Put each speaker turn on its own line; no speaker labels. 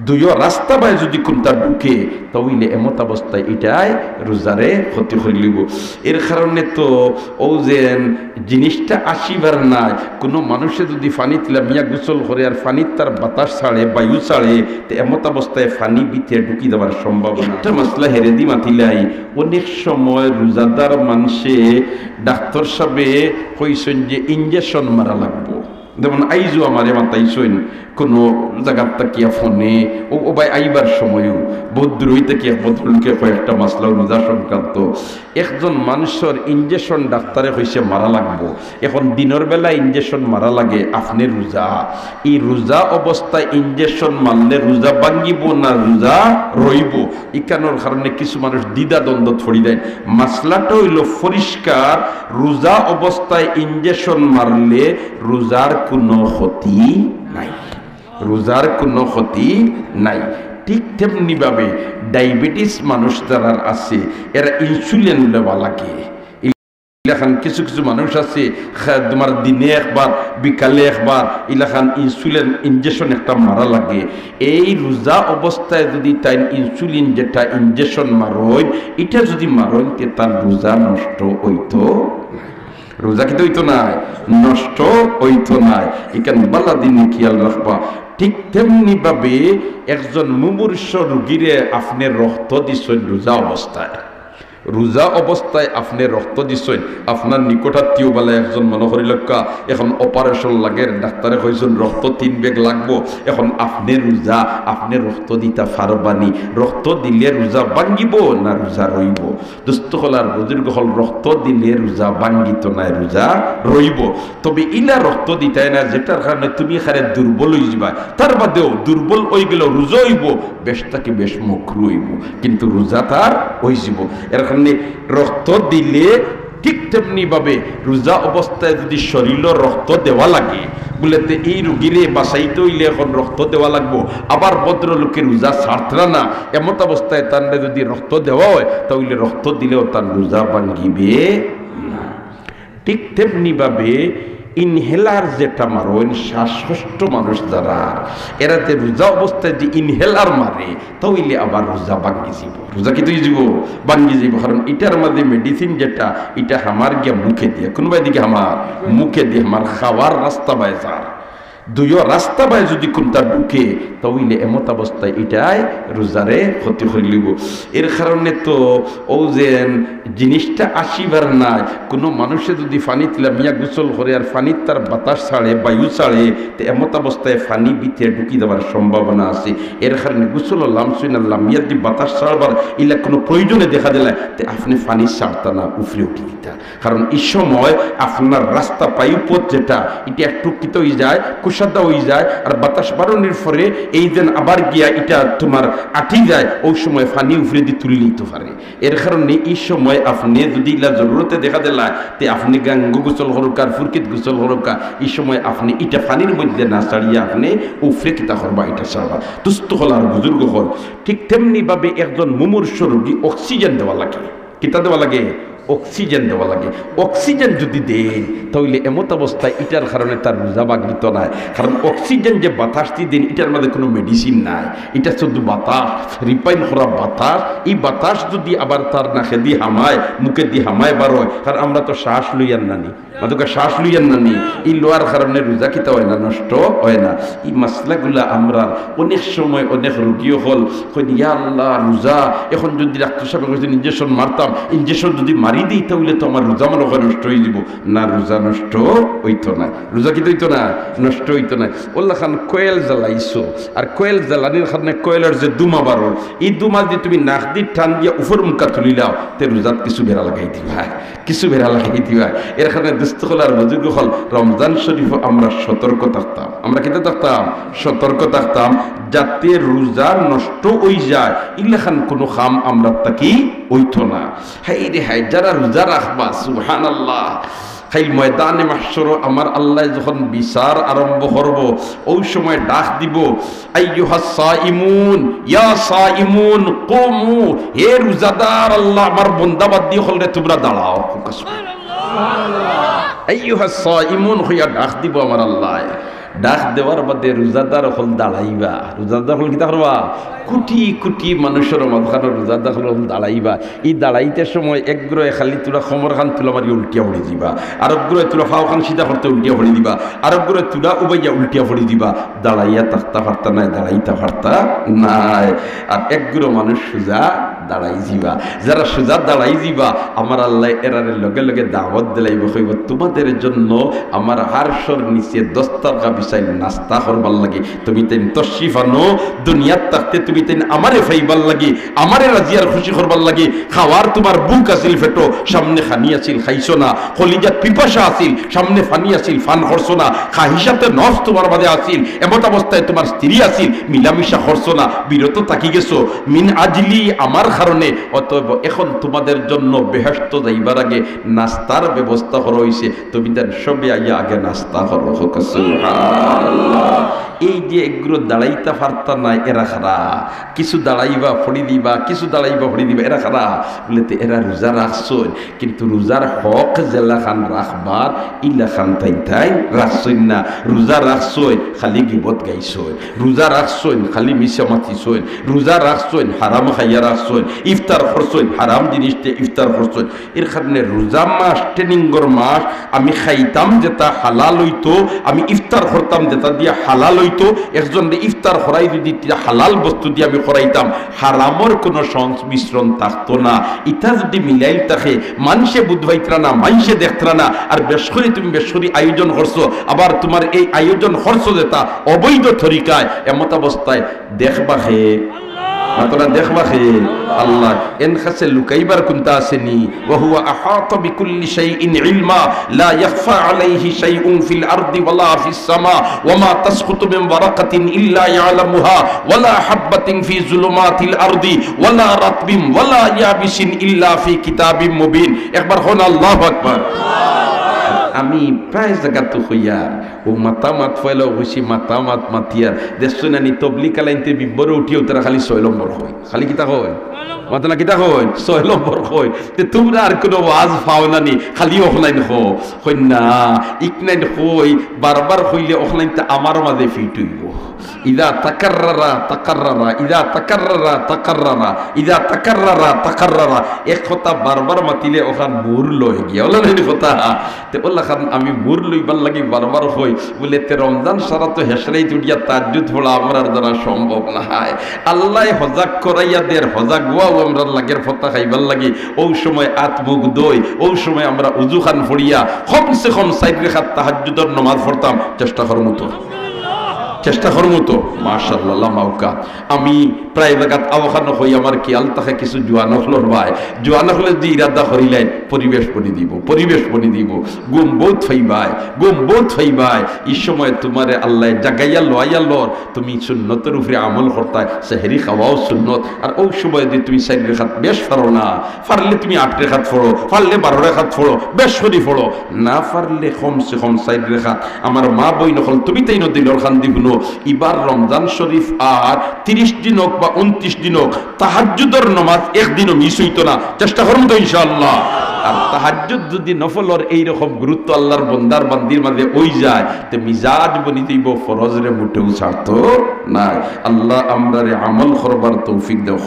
দুইও রাস্তা বাই যদি কোনটা ঢুকে তাহলে এমত অবস্থায় এটাই রোজারে ক্ষতি করে লিব। এর কারণে তো ও যে জিনিসটা আসিবার নাই, কোনো মানুষে যদি ফানি তিলা মিয়া গোসল করে আর ফানির তার বাতাস ছাড়ে বায়ু ছাড়ে, তো এমত অবস্থায় ফানি ভিতরে ঢুকি দেওয়ার সম্ভাবনা। একটা মাসলা হেরে দি মাতিলাই, অনেক সময় রোজাদার মানুষে ডাক্তার সাহেবে কইছেন যে ইঞ্জেকশন মারা লাগবো। যেমন আইজু আমারে মাতাইছেন কোনো জায়গার তাকিয়া ফোনে ও ভাই আইবার সময়ও বদ্র হইতে কি বদলকে কয়েকটা মাসলা রোজা সংক্রান্ত। একজন মানুষের ইঞ্জেকশন ডাক্তারে কইছে মারা লাগবো, এখন দিনের বেলা ইঞ্জেকশন মারা লাগে, আপনি রোজা, এই রোজা অবস্থায় ইঞ্জেকশন মারলে রোজা ভাঙ্গিব না রোজা রইব, ইকানোর কারণে কিছু মানুষ দ্বিধা দ্বন্দ্ব ছড়ি দেয়। মাসলাটা হইল পরিষ্কার, রোজা অবস্থায় ইঞ্জেকশন মারলে রোজার কোনো ক্ষতি নাই, রোজার কোনো ক্ষতি নাই। ঠিক তেমনি ভাবে ডায়াবেটিস মানুষ যারা আছে এরা ইনসুলিন নেওয়া লাগে। ইলাখান কিছু কিছু মানুষ আছে তোমার দিনে একবার বিকালে একবার ইলাখান ইনসুলিন ইঞ্জেকশন একটা মারা লাগে। এই রোজা অবস্থায় যদি তাই ইনসুলিন যেটা ইঞ্জেকশন মারোয়, এটা যদি মারোয় তে তার রোজা নষ্ট হইতো, রোজা কিন্তু হইতো নাই, নষ্ট হইতো নাই। এখানে বালা দিন খেয়াল রাখবা। ঠিক তেমনি ভাবে একজন মুমূর্ষ রোগীরে আপনি রক্ত দিচ্ছেন রোজা অবস্থায়, রোজা অবস্থায় আপনি রক্ত দিচ্ছেন, আপনার নিকটাত্মীয় বেলা একজন মনে করিলকা এখন অপারেশন লাগে, ডাক্তারে কইছেন রক্ত 3 ব্যাগ লাগবো, এখন আপনি রোজা, আপনি রক্ত দিতে পারবানি, রক্ত দিলে রোজা ভাঙ্গিব না রোজা রইব? দুস্থ হলার বুজুর্গ হল রক্ত দিলে রোজা ভাঙ্গিত নাই, রোজা রইব। তবে ইলা রক্ত দিতে না যেটার কারণে তুমি খারে দুর্বল হয়ে যাবা, তার বাদেও দুর্বল হয়ে গেল রোজা হইব, বেশটাকে বেশ মুখরু হইব, কিন্তু রোজা তার হয়ে যাব। এর রক্ত দিলে ঠিক তেমনি ভাবে রোজা অবস্থায় যদি শরীরে রক্ত দেওয়া লাগে বলে এই রোগীরে বাঁচাইতে হইলে এখন রক্ত দেওয়া লাগবো, আবার ভদ্রলোকের রোজা ছাড়তরা না, এমত অবস্থায় তার যদি রক্ত দেওয়া হয় তাহলে রক্ত দিলেও তার রোজা ভাঙ্গিবে না। ঠিক তেমনি ভাবে ইনহেলার যেটা মারেন শ্বাসকষ্ট মানুষ যারা এরাতে রোজা অবস্থায় যে ইনহেলার মারে তাহলে আবার রোজা ভাঙ্গি যাব, রোজা কি তুই যাব ভাঙ্গি যাব। কারণ এটার মধ্যে মেডিসিন যেটা এটা আমার গিয়া মুখে দিয়ে, কোনোবাই দিকে আমার মুখে দিয়ে আমার খাওয়ার রাস্তা বায় যার দুইও রাস্তা বাই যদি কোনটা ঢুকে তাহলে এমত অবস্থায় এটাই রোজারে ক্ষতি করে লিব। এর কারণে তো ও যে জিনিসটা আসিবার নাই, কোনো মানুষে যদি ফানি তিলা মিয়া গোসল করে আর ফানির তার বাতাস ছাড়ে বায়ু ছাড়ে, তো এমত অবস্থায় ফানি ভিতরে ঢুকি দেওয়ার সম্ভাবনা আছে। এর কারণে গোসল লামসুইনাল্লাহ মিয়া যদি বাতাস ছাড়বার ইলা কোনো প্রয়োজনে দেখা দিলে তো আপনি ফানি ছাড়তা না, উফরে উঠে দিতা। কারণ এই সময় আপনার রাস্তা পায়ুপথ যেটা এটা একটু কিত হয়ে যায়, সাদা হয়ে যায়, আর বাতাস বাড়ানোর পরে এই যেন আবার গিয়া এটা তোমার আঠি যায়, ওই সময় ফানি উফরে দিয়ে তুলে নিতে পারে। এর কারণে এই সময় আপনি যদি ইলা জরুরতে দেখা দিলা তে আপনি গাঙ্গু গোসল হরকার ফুরকিত গোসল হরকা, এই সময় আপনি এটা ফানির মধ্যে না ছাড়িয়ে আপনি উফরে কিতা করবা, এটা ছাড়বা। দুস্থ হল আর বুজুর্গ হল। ঠিক তেমনি ভাবে একজন মুমূর্ষ রোগী অক্সিজেন দেওয়া লাগে, কিতা দেওয়া লাগে? অক্সিজেন দেওয়া লাগে। অক্সিজেন যদি দেন তাহলে এমত অবস্থায় এটার কারণে তার রোজা ভাঙ্গিত নাই। কারণ অক্সিজেন যে বাতাসটি দেন এটার মধ্যে কোনো মেডিসিন নাই, এটা শুধু বাতাস, রিফাইন করা বাতাস। এই বাতাস যদি আবার তার নাকে দিয়ে হামায়, মুখে দিয়ে হামায় বার হয়, কারণ আমরা তো শ্বাস লইয়ার নানি, আমাদেরকে শ্বাস লইয়ার নানি, এই লোয়ার কারণে রোজা কিতা হয় না, নষ্ট হয় না। এই মশলাগুলা আমরা অনেক সময় অনেক রোগীও হল ইয়া আল্লাহ রোজা, এখন যদি ডাক্তার সাহেব ইঞ্জেকশন মারতাম, ইঞ্জেকশন যদি মারি দিই তাহলে তো আমার রোজা মনে হয় নষ্ট হয়ে যাব। না, রোজা নষ্ট হইতো না, রোজা কি হইতো না, নষ্ট হইতো না। ওল্লা খান কোয়েল জ্বালাইছো, আর কোয়েল জ্বালানির কারণে কোয়েলের যে দুমা বারো, এই দুমা দিয়ে তুমি নাক দিয়ে টান দিয়ে উপর মুখা তুলি লাও, তে রোজাত কিছু বেড়া লাগাই দিবা, কিছু বেড়া লাগাই দিবা। এর কারণে দুস্থ হল আর বুজুর্গ হল রমজান শরীফ আমরা সতর্ক থাকতাম, আমরা কিন্তু থাকতাম সতর্ক থাকতাম, যাতে রোজা নষ্ট হয়ে যায় ইলেখান কোনো খাম আমরা তাকি হইতো না। হাই রে হাই, যারা রোজা রাখবা সুবহানাল্লাহ, খাই ময়দানে মাহশর আমার আল্লাহ যখন বিচার আরম্ভ করব ওই সময় ডাক দিব, আইয়ুহাস সাইমুন ইয়া সাইমুন কুমু, হে রোজাদার আল্লাহ আমার বান্দাবাদ দিয়ে হলরে তোমরা দাঁড়াও। সুবহানাল্লাহ, আইয়ুহাস সাইমুন হইয়া ডাক দিব আমার আল্লাহ, ডাক দেওয়ার বাদে রোজাদার হল দাঁড়াইবা, রোজাদার হল কিতা করবা, কোটি কোটি মানুষের মাঝখানে রোজাদার হল দাঁড়াইবা। এই দাঁড়াইতে সময় একগ্রহে খালি তোরা খমর খান তুলা মারি উল্টিয়া পড়ি দিবা, আরগ্রহে তোরা ফাও খান সিধা করতে উল্টিয়া পড়ি দিবা, আরগ্রহে তুলা উবাইয়া উল্টিয়া পড়ি দিবা। দাঁড়াইয়া থাকতে পারতা নাই, দাঁড়াইতে পারতা নাই। আর একগ্রহ মানুষ সোজা দাঁড়াই যাবা। যারা সোজা দাঁড়াই যাবা আমার আল্লাহ এরারে লগে লগে দাওয়াত দিলাইব, কইব তোমাদের জন্য আমার আরশের নিচে দস্তরখা বিছাই নাস্তা করবার লাগে। তুমি তেন তশরিফ আনো, দুনিয়ার থাকতে তুমি তেন আমারে ফাইবার লাগে, আমারে রাজি আর খুশি করবার লাগে। খাওয়ার তোমার বুক আছিল ফেটো, সামনে খানি আছিল খাইছো না। কলিজাত পিপাসা আছিল, সামনে ফানি আছিল ফান করছো না। খাহিসাতে নফস তোমার মাঝে আছিল, এমত অবস্থায় তোমার স্ত্রী আছিল, মিলামিশা করছো না, বিরত থাকি গেছো মিন আজলি আমার কারণে। অতএব এখন তোমাদের জন্য বেহেশত যাইবার আগে নাস্তার ব্যবস্থা করা হয়েছে, তুমি তার সবে আইয়া আগে নাস্তা করো। সুবহানাল্লাহ। এই যে এগুলো দাঁড়াইতে পারতা না এরা খারা, কিছু দাঁড়াইবা ফড়ি দিবা, কিছু দাঁড়াইবা ফড়ি দিবা, এরা খারা বলে এরা রোজা রাখছই, কিন্তু রোজার হক জেলা খান রাখবার ইলা খান তাই তাই রাখছই না। রোজা রাখছই খালি গিবত গাইছই, রোজা রাখছই খালি মিশা মাতিছই, রোজা রাখছই হারাম খাইয়া রাখছই, ইফতার করছই হারাম জিনিসটা ইফতার করছই। এর কারণে রোজা মাস ট্রেনিংর মাস, আমি খাইতাম যেটা হালাল হইতো, আমি ইফতার করতাম যেটা দিয়া হালাল হইতো। একজন ইফতার করাই যদি হালাল বস্তু দিয়ে আমি করাইতাম, হারামর কোনো সংমিশ্রণ থাকতো না। ইটা যদি মিলাইল থাকে মানুষে বুধবাইতরা না, মানুষে দেখতরা না। আর বেশকরি তুমি বেশকরি আয়োজন করছো, আবার তোমার এই আয়োজন করছো যেটা অবৈধ তরিকায়, এমত অবস্থায় দেখবা হে তোরা দেখবা হে আল্লাহ এন কাছে লুকাইবার কোনটা আসেনি। ওয়া হুয়া আহাতা বিকুল্লি শাইইন ইলমা লা ইয়াখফা আলাইহি শাইউন ফিল আরদি ওয়ালা ফিস সামা ওয়া মা তাসকুতু মিন বারাকাতিন ইল্লা ইয়ালামুহা ওয়ালা হাববাতিন ফি যুলুমাতিল আরদি ওয়ালা রাতবিন ওয়ালা ইয়াবিসিন ইল্লা ফি কিতাবিম মুবিন। একবার হন আল্লাহু আকবার। আমি প্রায় জায়গা তো হইয়া ও মাতামাত ফেলো হইছি, মাতামাত মাতিয়ার দেশ নানি তবলি কালাইনতে বিব্বরে উঠিয়েও তারা খালি 6 নম্বর হয়, খালি কিতা হয় মাতা না কিতা হয় 6 নম্বর হয়। তোমরা আর কোনো ওয়াজ পাও নানি, খালি অফলাইন হই না ইকনাইন হই, বারবার হইলে অফলাইনটা আমার মাঝে ফিট হইব। ইদা তাকাররারা তাকাররারা, ইদা তাকাররারা তাকাররারা, ইদা তাকাররারা তাকাররারা। এক কথা বারবার মাতিলে ওখান মুর লই গিয়া ওলা নাই কথা। তে ওলা খান আমি মুর লইবার লাগি বারবার হই বলে তে রমজান সারা তো হেসরাই দুটিয়া তাজ্জুদ পড়া আমার দ্বারা সম্ভব না। আল্লাহ হজাক করাইয়া দের হজাক ওয়াও আমরা লাগের ফতা খাইবার লাগি। ওই সময় আত্মুখ দই, ওই সময় আমরা উজু খান ফড়িয়া কমসে কম 4 রাকাত তাহাজ্জুদের নামাজ পড়তাম। চেষ্টা করমু তো, চেষ্টা করবো তো মাশাআল্লাহ মাউকা। আমি প্রায় জায়গাত আওখানো হই আমার খেয়াল থাকে কিছু জোয়ান হলর ভাই, জোয়ান হলে যে ইরাদা করিলেন পরিবেশ বনি দিব, পরিবেশ বনি দিব, গুম বহুত হইবাই, গুম বহুত হইবাই। এই সময় তোমারে আল্লাহ জাগাইয়া লইয়া লর, তুমি সুন্নতের উপরে আমল করতা, সেহরি খাওয়াও সুন্নত। আর ওই সময় যদি তুমি 4 রাকাত বেশ পারো না, পারলে তুমি 8 রাকাত পড়ো, পারলে 12 রাকাত পড়ো, বেশ করি পড়ো, না পারলে কমসে কম 4 রাকাত। আমার মা বই নকল তুমি তাই নদীর খান দিব। এবার রমজান শরীফ আর 30 দিন হোক বা 29 দিন হোক তাহাজ্জুদের নামাজ একদিনও মিস হইতো না। চেষ্টা করবো তো ইনশাআল্লাহ। আর তাহাজ্জুদ যদি নফলর এইরকম গুরুত্ব আল্লাহর বন্দার বান্দির মাঝে ওই যায়, তে মিজাজ বনি দিব ফরজরে মুটেও ছাড়তো না। আল্লাহ আমরারে আমল করবার তৌফিক দাও।